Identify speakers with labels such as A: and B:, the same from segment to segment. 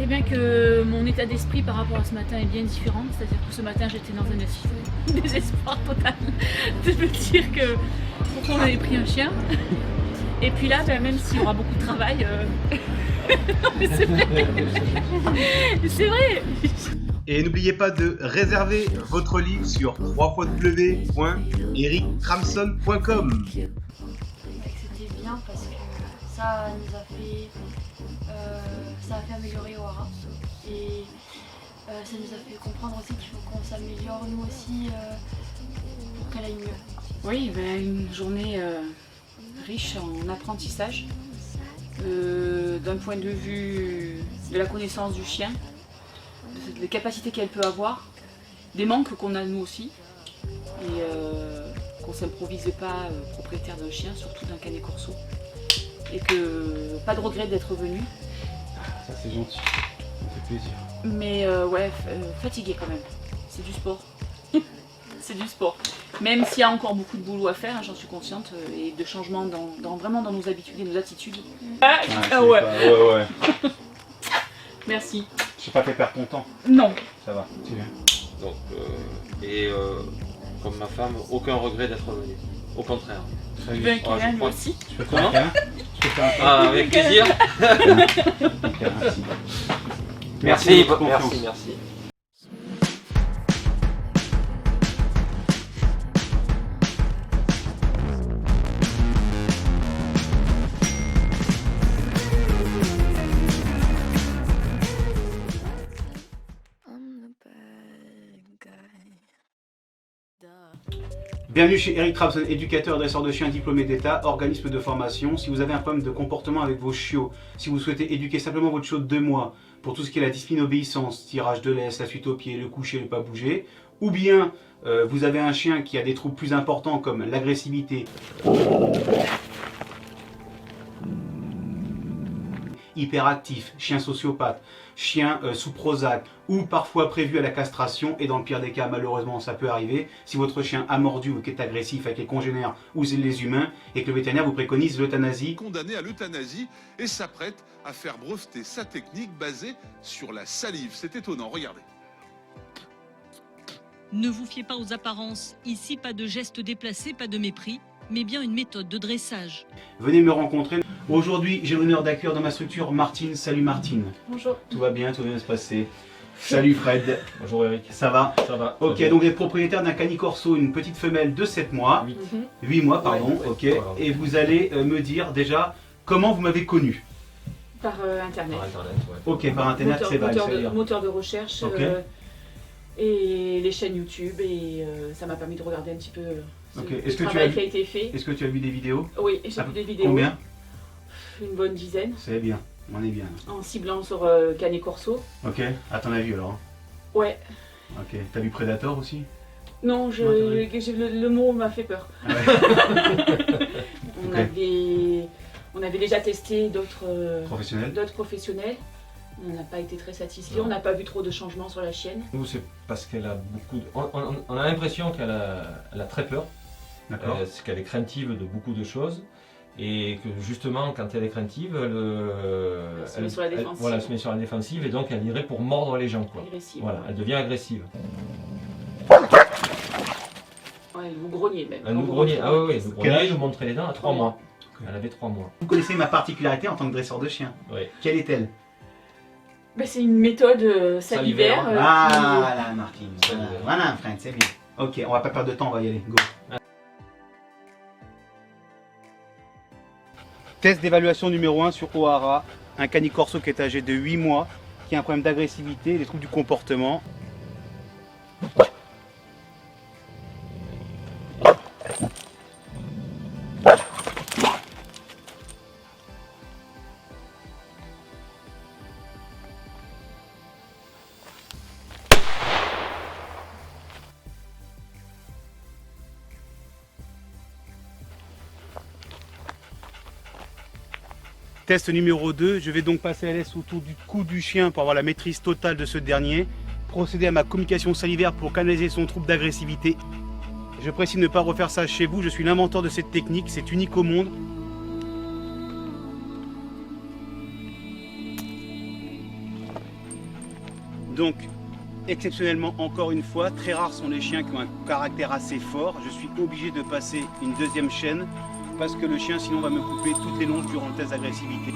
A: Eh bien que mon état d'esprit par rapport à ce matin est bien différent, c'est-à-dire que ce matin j'étais dans un désespoir total de me dire que pourquoi on avait pris un chien. Et puis là, ben, même s'il y aura beaucoup de travail, non, mais c'est vrai. C'est vrai.
B: Et n'oubliez pas de réserver votre livre sur www.erictramson.com.
C: C'était bien parce que ça nous a fait, ça a fait améliorer O'Hara et ça nous a fait comprendre aussi qu'il faut qu'on s'améliore nous aussi pour qu'elle aille mieux.
A: Oui, ben, une journée riche en apprentissage, d'un point de vue de la connaissance du chien, des capacités qu'elle peut avoir, des manques qu'on a nous aussi, et qu'on ne s'improvise pas propriétaire d'un chien, surtout d'un canet corso, et que pas de regret d'être venu.
B: Ça c'est gentil, ça fait plaisir.
A: Mais ouais, fatigué quand même, c'est du sport. C'est du sport. Même s'il y a encore beaucoup de boulot à faire, hein, j'en suis consciente, et de changements vraiment dans nos habitudes et nos attitudes. Ah ouais.
B: Ouais.
A: Merci.
B: Je sais pas fait perdre ton temps.
A: Non.
B: Ça va, c'est bien.
D: Donc, comme ma femme, aucun regret d'être venu. Au contraire.
A: Tu veux un câlin lui aussi?
B: Je peux faire un câlin? Je peux faire un câlin?
D: Ah, avec plaisir.
B: Merci.
D: Merci.
B: Bienvenue chez Eric Trabson, éducateur et dresseur de chiens diplômé d'État, organisme de formation. Si vous avez un problème de comportement avec vos chiots, si vous souhaitez éduquer simplement votre chiot de 2 mois pour tout ce qui est la discipline obéissance, tirage de laisse, la suite au pied, le coucher, ne pas bouger, ou bien vous avez un chien qui a des troubles plus importants comme l'agressivité, hyperactif, chien sociopathe, chien sous Prozac ou parfois prévu à la castration, et dans le pire des cas malheureusement ça peut arriver si votre chien a mordu ou qui est agressif avec les congénères ou les humains et que le vétérinaire vous préconise l'euthanasie.
E: Condamné à l'euthanasie et s'apprête à faire breveter sa technique basée sur la salive. C'est étonnant, regardez.
F: Ne vous fiez pas aux apparences. Ici, pas de gestes déplacés, pas de mépris, mais bien une méthode de dressage.
B: Venez me rencontrer. Aujourd'hui, j'ai l'honneur d'accueillir dans ma structure Martine. Salut Martine.
C: Bonjour.
B: Tout va bien se passer. Salut Fred.
D: Bonjour Eric.
B: Ça va?
D: Ça va.
B: Ok, donc vous êtes propriétaire d'un cani corso, une petite femelle de 7 mois. 8 mois, pardon.
D: Ouais.
B: Ok. Et vous allez me dire déjà comment vous m'avez connu.
A: Par internet.
D: Par internet, ouais.
B: Ok, par internet, c'est vrai.
A: Moteur de recherche,
B: Ok.
A: et les chaînes YouTube, et ça m'a permis de regarder un petit peu
B: Ok.
A: le
B: Est-ce que tu
A: travail
B: as
A: qui a été fait.
B: Est-ce que tu as vu des vidéos?
A: Oui, j'ai vu des vidéos.
B: Combien?
A: Une bonne dizaine,
B: C'est bien, on est bien.
A: en ciblant sur canet corso.
B: Ok, à ton avis alors?
A: Ouais.
B: Ok, t'as vu Predator aussi?
A: Non, le mot m'a fait peur.
B: Ah ouais.
A: On avait déjà testé d'autres
B: Professionnel?
A: On n'a pas été très satisfaits, on n'a pas vu trop de changements sur la chienne.
G: Nous, c'est parce qu'elle a beaucoup de... On a l'impression qu'elle a très peur,
B: D'accord.
G: qu'elle est craintive de beaucoup de choses, et que justement, quand elle est craintive, elle
A: se met sur la défensive.
G: voilà, elle se met sur la défensive, et donc elle irait pour mordre les gens, quoi.
A: Agressive.
G: Voilà, elle devient agressive.
A: Ouais, elle nous grognait même.
G: Elle nous grognait, ah oui, nous
B: Quel âge?
G: grognait, nous montrait les dents à 3 mois. Elle avait 3 mois.
B: Vous connaissez ma particularité en tant que dresseur de chien.
G: Oui.
B: Quelle est-elle?
A: Ben, c'est une méthode salivaire.
B: Voilà, Martine.
G: Salivaire.
B: Voilà, Fred, c'est bien. Ok, on va pas perdre de temps, on va y aller. Go. Test d'évaluation numéro 1 sur O'Hara, un cani corso qui est âgé de 8 mois, qui a un problème d'agressivité, des troubles du comportement. Test numéro 2, je vais donc passer la laisse autour du cou du chien pour avoir la maîtrise totale de ce dernier. Procéder à ma communication salivaire pour canaliser son trouble d'agressivité. Je précise ne pas refaire ça chez vous, je suis l'inventeur de cette technique, c'est unique au monde. Donc, exceptionnellement, encore une fois, très rares sont les chiens qui ont un caractère assez fort. Je suis obligé de passer une deuxième chaîne parce que le chien sinon va me couper toutes les longes durant le test d'agressivité.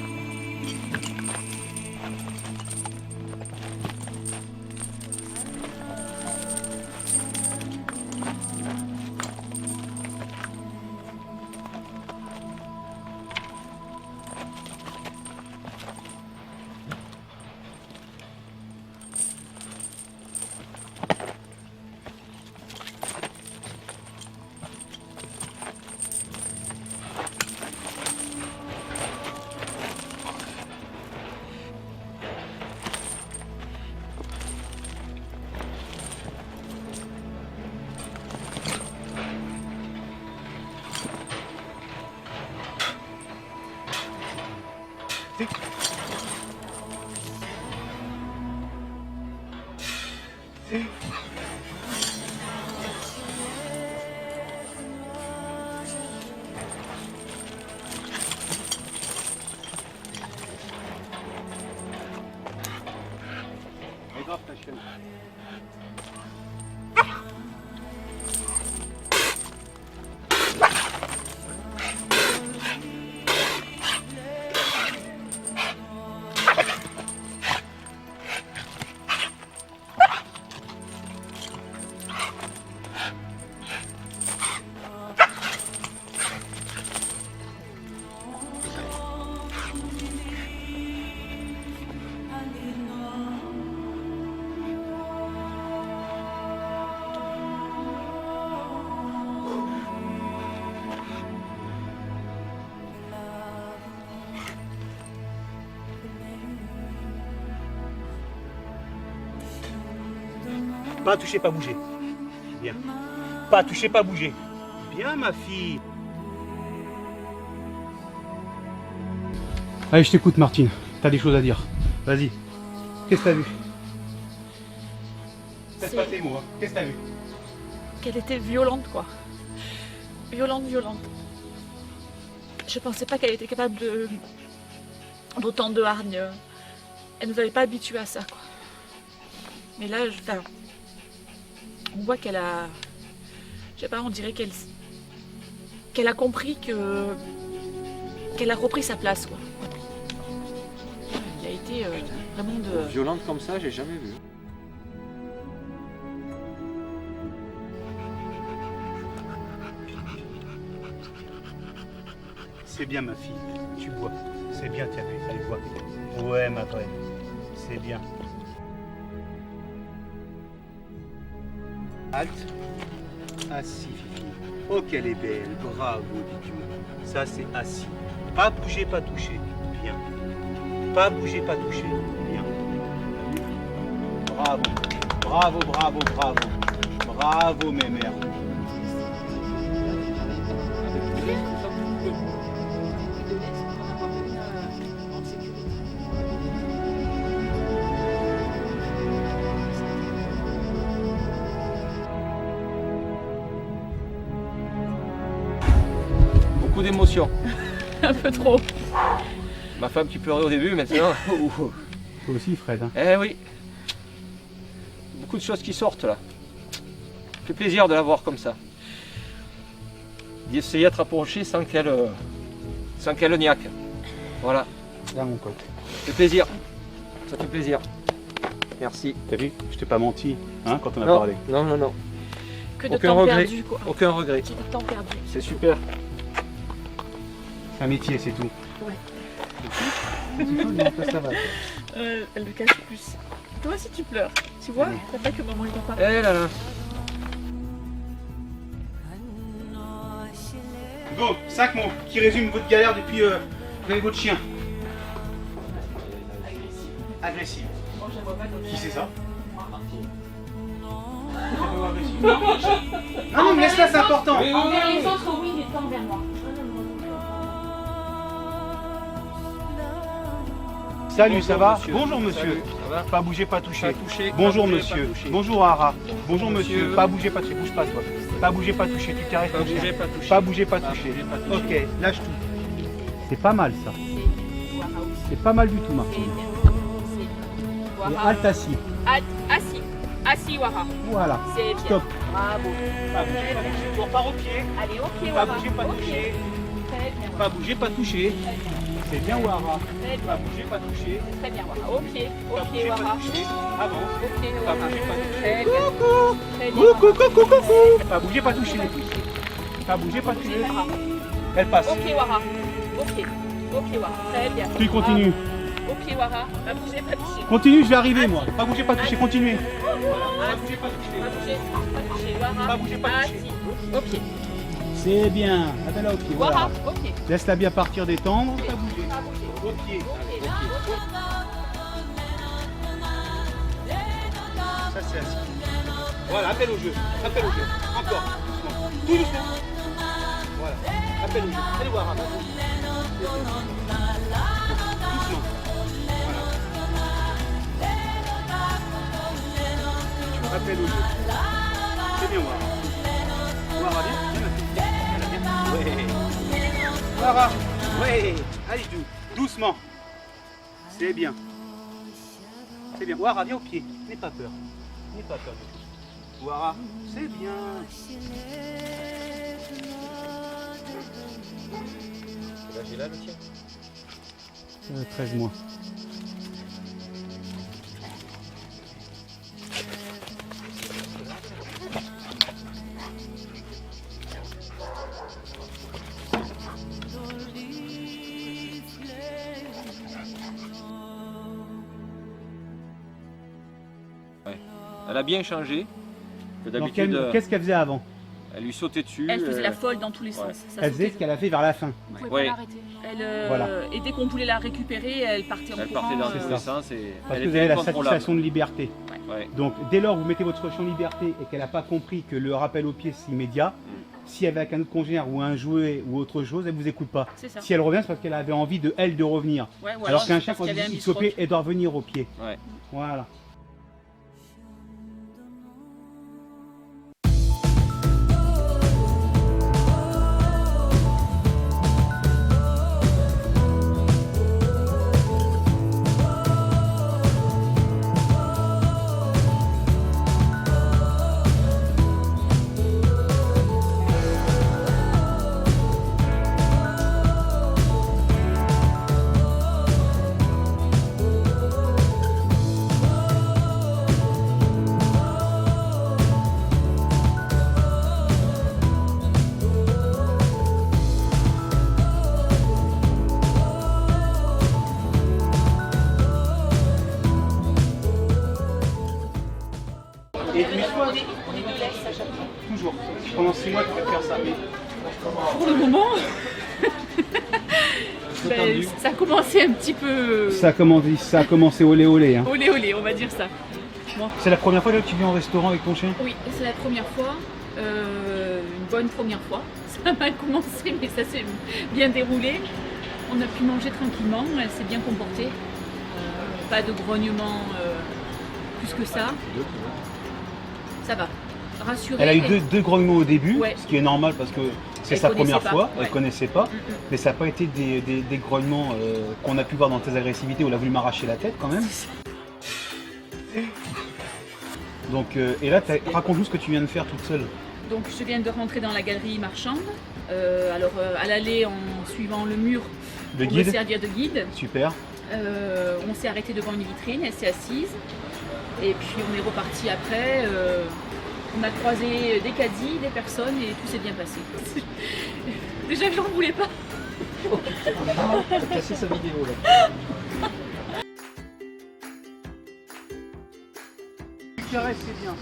B: Pas toucher, pas bouger. Bien. Pas toucher, pas bouger. Bien, ma fille. Allez, je t'écoute, Martine. T'as des choses à dire. Vas-y. Qu'est-ce que t'as vu? Laisse pas tes mots, hein. Qu'est-ce que t'as vu?
H: Qu'elle était violente, quoi. Violente, violente. Je pensais pas qu'elle était capable d'autant de hargne. Elle nous avait pas habitués à ça, quoi. Mais là, on voit qu'elle a... Je sais pas, on dirait qu'elle a compris qu'elle a repris sa place, quoi. Il a été vraiment de...
D: Violente comme ça, j'ai jamais vu.
B: C'est bien, ma fille. Tu bois. C'est bien, tiens, allez, bois. Ouais, ma vraie. C'est bien. Halte. Assis, Fifi. Oh, qu'elle est belle. Bravo, dis-tu. Ça, c'est assis. Pas bouger, pas toucher. Bien. Pas bouger, pas toucher. Bien. Bravo. Bravo, bravo, bravo. Bravo, mes mères.
D: Beaucoup d'émotions.
H: un peu trop.
D: Ma femme qui pleurait au début, maintenant.
B: Toi aussi, Fred. Hein.
D: Eh oui. Beaucoup de choses qui sortent là. Ça fait plaisir de la voir comme ça. D'essayer de te rapprocher sans qu'elle niaque. Voilà.
B: Là, mon pote.
D: Ça fait plaisir. Ça fait plaisir. Merci.
B: T'as vu? Je t'ai pas menti, hein, quand on a
D: Non,
B: parlé.
D: non, non, non.
H: Que de
D: Aucun
H: temps
D: regret.
H: perdu, quoi.
D: Aucun regret.
H: Que de temps perdu.
D: C'est super.
B: C'est un métier, c'est tout.
H: Ouais.
B: Ça va.
H: Elle le cache plus. Toi aussi tu pleures. Tu vois? T'as pas que maman il va pas.
D: Eh là là.
B: Go, 5 mots qui résument votre galère depuis avec votre chien. Agressif. Qui c'est ça? Non, mais laisse-la, c'est important.
A: Envers les autres, oui, mais pas envers moi.
B: Salut, ça va?
D: monsieur.
B: Bonjour monsieur.
D: Salut, ça va?
B: Pas bouger, pas toucher.
D: Pas toucher,
B: Bonjour
D: pas bouger,
B: monsieur.
D: pas toucher.
B: Bonjour Ara. Bonjour
D: Monsieur.
B: monsieur. Pas bouger, pas toucher. Bouge pas toi. Pas bouger, pas toucher. Tu t'arrêtes
D: Pas
B: ton
D: bouger,
B: chien.
D: pas toucher.
B: Pas bouger, pas
D: Pas
B: toucher.
D: bouger, pas toucher.
B: Ok, lâche tout. C'est pas mal ça. C'est pas mal du tout, Martine. Et halte assis.
H: Assis. Assis, Wara.
B: Voilà.
H: C'est bien.
B: Stop.
H: Bravo.
B: Pas bouger, pas toucher. Tu repars au pied.
H: Allez, ok,
B: Pas
H: Wara.
B: bouger, pas
H: Ok.
B: toucher.
H: Très bien.
B: Pas bouger, pas toucher. C'est bien Wara.
H: Très
B: Pas
H: bien.
B: bouger, pas toucher.
H: Très bien, Wara. Ok.
B: Pas
H: Ok,
B: bouger, pas
H: Wara.
B: toucher. Avance.
H: Ok,
B: Pas
H: Wara.
B: bouger, pas toucher.
H: Très bien. Très bien.
B: Coucou, coucou, coucou. Pas bouger, pas toucher. Pas bouger, pas toucher.
H: Wara.
B: Elle passe.
H: Ok, Wara. Ok. Ok, Wara. Très bien.
B: Tu continues.
H: Ok, Wara. Pas bouger, pas toucher.
B: Continue, je vais arriver moi. Pas bouger, pas toucher, continuez. Pas bouger, pas toucher.
H: Pas bouger, pas toucher. Wara.
B: Pas bouger, pas toucher.
H: Assis. Ok.
B: C'est bien. Attends-la au pied.
H: Wara.
B: Voilà.
H: Ok.
B: Laisse-la bien partir, détendre. Pas bouger.
H: Pas bouger.
B: Au pied. Ça c'est assis. Voilà, appel au jeu. Appel au jeu. Encore. Doucement. Tout doucement. Voilà. Appel au jeu. Allez voir. Doucement. Voilà. Appel au jeu. C'est bien, Wara. Wara, viens. Ouais. Wara. Ouais. Allez, doucement. C'est bien. C'est bien. Wara, viens au pied. N'aie pas peur. N'aie pas peur. Wara, c'est bien.
G: J'ai là le tien.
B: 13 mois.
D: Elle a bien changé. Que
B: Donc,
D: d'habitude,
B: qu'est-ce qu'elle faisait avant?
D: elle lui sautait dessus.
H: Elle faisait la folle dans tous les sens.
D: ouais.
H: Ça
B: Elle faisait
H: sautait.
B: ce qu'elle a fait vers la fin.
C: Vous pouvez
D: Ouais.
C: pas l'arrêter.
H: Elle,
B: Voilà.
H: Et dès qu'on voulait la récupérer, elle partait en
D: Elle
H: courant.
D: partait dans
B: c'est
D: tous
B: ça.
D: les sens et
B: Parce
D: elle
B: que vous
D: était
B: avez la
D: incontrôlable.
B: satisfaction de liberté.
D: Ouais.
B: Donc dès lors où vous mettez votre situation de liberté et qu'elle n'a pas compris que le rappel au pied c'est immédiat, si elle est avec un autre congénère ou un jouet ou autre chose, elle vous écoute pas.
H: C'est ça.
B: Si elle revient, c'est parce qu'elle avait envie de elle de revenir.
H: Ouais, ou
B: Alors qu'un
H: c'est
B: chien,
H: parce
B: quand
H: qu'il
B: il
H: y avait un
B: dit au pied,
H: bistroc.
B: elle doit revenir au pied.
D: Ouais.
B: Voilà. Et une fois, toujours, pendant 6 mois, tu vas faire ça. Mais
H: Pour le moment,
B: c'est
H: ben,
B: tendu.
H: ça a commencé un petit peu
B: Ça a commencé olé olé. Hein.
H: olé olé, on va dire ça.
B: C'est la première fois là, que tu viens au restaurant avec ton chien?
H: Oui, c'est la première fois, une bonne première fois. Ça a mal commencé, mais ça s'est bien déroulé. On a pu manger tranquillement, elle s'est bien comportée. Pas de grognement plus que ça. Ça va. Rassurée.
B: Elle a eu deux grognements au début,
H: Ouais.
B: ce qui est normal parce que c'est
H: Elle
B: sa
H: connaissait
B: première
H: pas,
B: fois, elle
H: ouais.
B: connaissait pas,
H: Mm, mm.
B: mais ça n'a pas été des grognements qu'on a pu voir dans tes agressivités où elle a voulu m'arracher la tête quand même. Donc, et là, raconte-nous ce que tu viens de faire toute seule.
H: Donc je viens de rentrer dans la galerie marchande. À l'aller en suivant le mur
B: Le
H: pour me
B: guide,
H: servir de guide.
B: super.
H: On s'est arrêté devant une vitrine, elle s'est assise. Et puis on est reparti après. On a croisé des caddies, des personnes et tout s'est bien passé. Déjà que j'en voulais pas.
G: T'as cassé sa vidéo là.
B: Tu restes, c'est bien.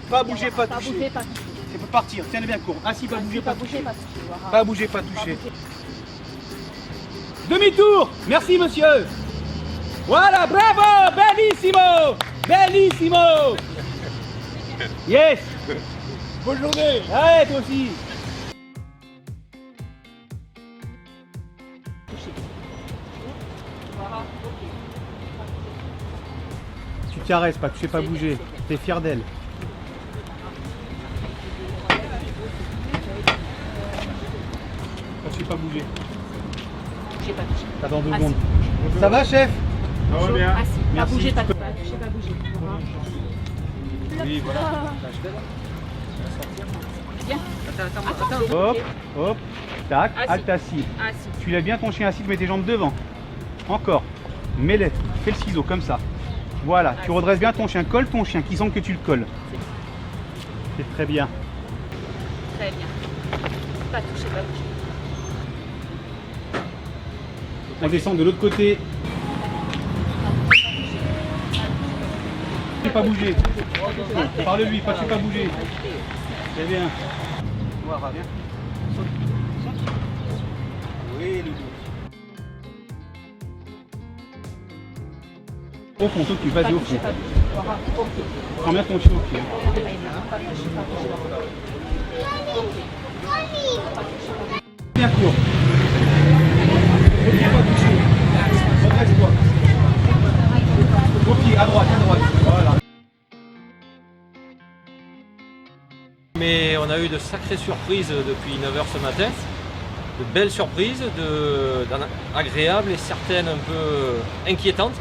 B: Pas bouger, pas toucher.
H: bouger, pas toucher.
B: Tu peux partir, tiens-le bien court. Assis, pas bouger, pas toucher.
H: Pas toucher. Voilà.
B: Pas bouger, pas toucher. Demi-tour. Merci, monsieur. Voilà, bravo, bellissimo, bellissimo. Yes. Bonne journée. Allez, toi aussi.
H: Voilà, ok.
B: Tu caresses pas, tu sais pas bouger. T'es fier d'elle. Tu sais pas bouger.
H: J'ai pas touché.
B: T'attends 2
H: Ah,
B: secondes. Ça va, chef? Ça va bien.
A: Assis. Pas
B: Merci.
A: bouger, pas toucher, pas bouger.
D: Oui, voilà.
A: Bien.
B: Hop, hop, tac,
A: Assis.
B: halte assis.
A: Assis.
B: Tu lèves bien ton chien assis, tu mets tes jambes devant. Encore. Mets-les. Fais le ciseau comme ça. Voilà, tu redresses bien ton chien. Colle ton chien, qui semble que tu le colles. C'est très bien.
A: Très bien. Pas toucher, pas bouger.
B: On descend de l'autre côté. Pas bouger. Parle-lui, pas tu pas bouger. C'est bien. Voilà, viens. Saute. Saute. Oui, le dos. Au fond, toi tu vas-y au fond. Prends bien ton chien au pied. Bien court. Viens pas toucher. Redresse-toi. Au pied, à droite, voilà.
G: Mais on a eu de sacrées surprises depuis 9 h ce matin. De belles surprises, agréables et certaines un peu inquiétantes,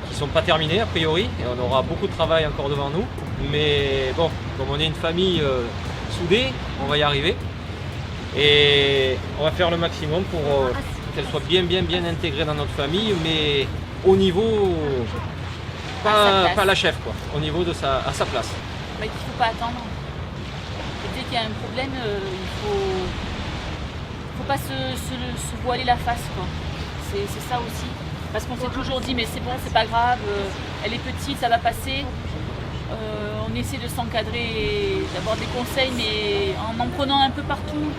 G: qui ne sont pas terminées a priori. Et on aura beaucoup de travail encore devant nous. Mais bon, comme on est une famille soudée, on va y arriver. Et on va faire le maximum pour qu'elle soit bien intégrée dans notre famille, mais au niveau, pas la chef, quoi, au niveau de à sa place.
A: Mais il ne faut pas attendre. Et dès qu'il y a un problème, il faut pas se voiler la face, quoi. C'est ça aussi. Parce qu'on s'est toujours dit, mais c'est bon, c'est pas grave, elle est petite, ça va passer. On essaie de s'encadrer et d'avoir des conseils, mais en prenant un peu partout,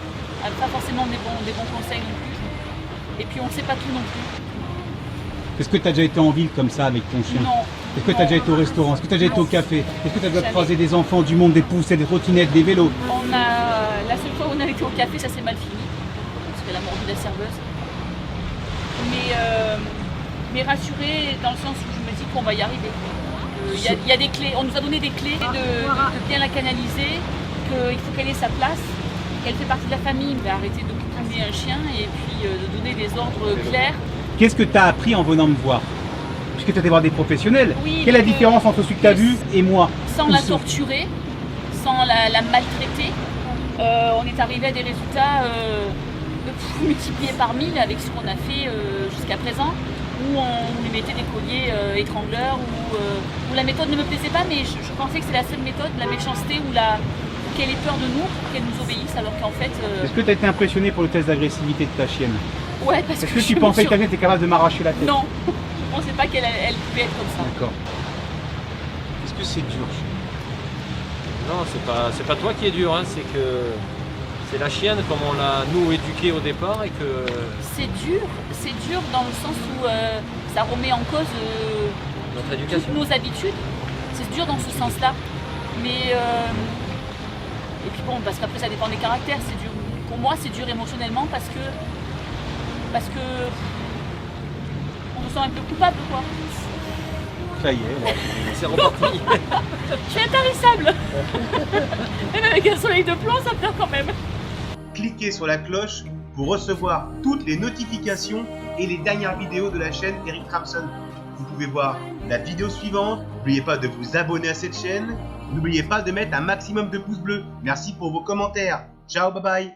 A: pas forcément des bons conseils non plus. Et puis on ne sait pas tout non plus.
B: Est-ce que tu as déjà été en ville comme ça avec ton chien?
A: Non.
B: Est-ce que tu as déjà été au restaurant? Est-ce que tu as déjà été au café? Est-ce que tu as déjà
A: Jamais.
B: croisé des enfants du monde, des poussettes, des trottinettes, des vélos?
A: La seule fois où on a été au café, ça s'est mal fini. Parce qu'elle a mordu la serveuse. Mais rassurée dans le sens où je me dis qu'on va y arriver. Il y a des clés, on nous a donné des clés de bien la canaliser, qu'il faut qu'elle ait sa place, qu'elle fait partie de la famille, mais arrêter d'occuper un chien et puis de donner des ordres clairs.
B: Qu'est-ce que tu as appris en venant me voir? Puisque tu as été voir des professionnels.
A: Oui,
B: quelle est la différence entre celui que tu as vu et moi?
A: Sans la torturer, sans la maltraiter, on est arrivé à des résultats multipliés par 1000 avec ce qu'on a fait jusqu'à présent, où on lui mettait des colliers étrangleurs, où la méthode ne me plaisait pas, mais je pensais que c'est la seule méthode, la méchanceté, qu'elle ait peur de nous, qu'elle nous obéisse, alors qu'en fait...
B: Est-ce que tu as été impressionné pour le test d'agressivité de ta chienne?
A: Ouais, parce que
B: Est-ce que tu pensais que quelqu'un était capable de m'arracher la tête?
A: Non, je pensais pas qu'elle pouvait être comme ça.
B: D'accord. Est-ce que c'est dur?
G: Non, c'est pas toi qui est dur, hein, c'est que c'est la chienne comme on l'a nous éduquée au départ et que.
A: C'est dur dans le sens où ça remet en cause
G: Notre éducation.
A: toutes nos habitudes. C'est dur dans ce sens-là. Mais et puis bon, parce qu'après ça dépend des caractères. C'est dur. Pour moi, c'est dur émotionnellement parce que on se sent un peu coupable, quoi.
B: Ça y est, ouais.
G: C'est reparti.
A: Je suis intarissable. Même avec un soleil de plomb, ça pleure quand même.
I: Cliquez sur la cloche pour recevoir toutes les notifications et les dernières vidéos de la chaîne Eric Kramson. Vous pouvez voir la vidéo suivante. N'oubliez pas de vous abonner à cette chaîne. N'oubliez pas de mettre un maximum de pouces bleus. Merci pour vos commentaires. Ciao, bye bye.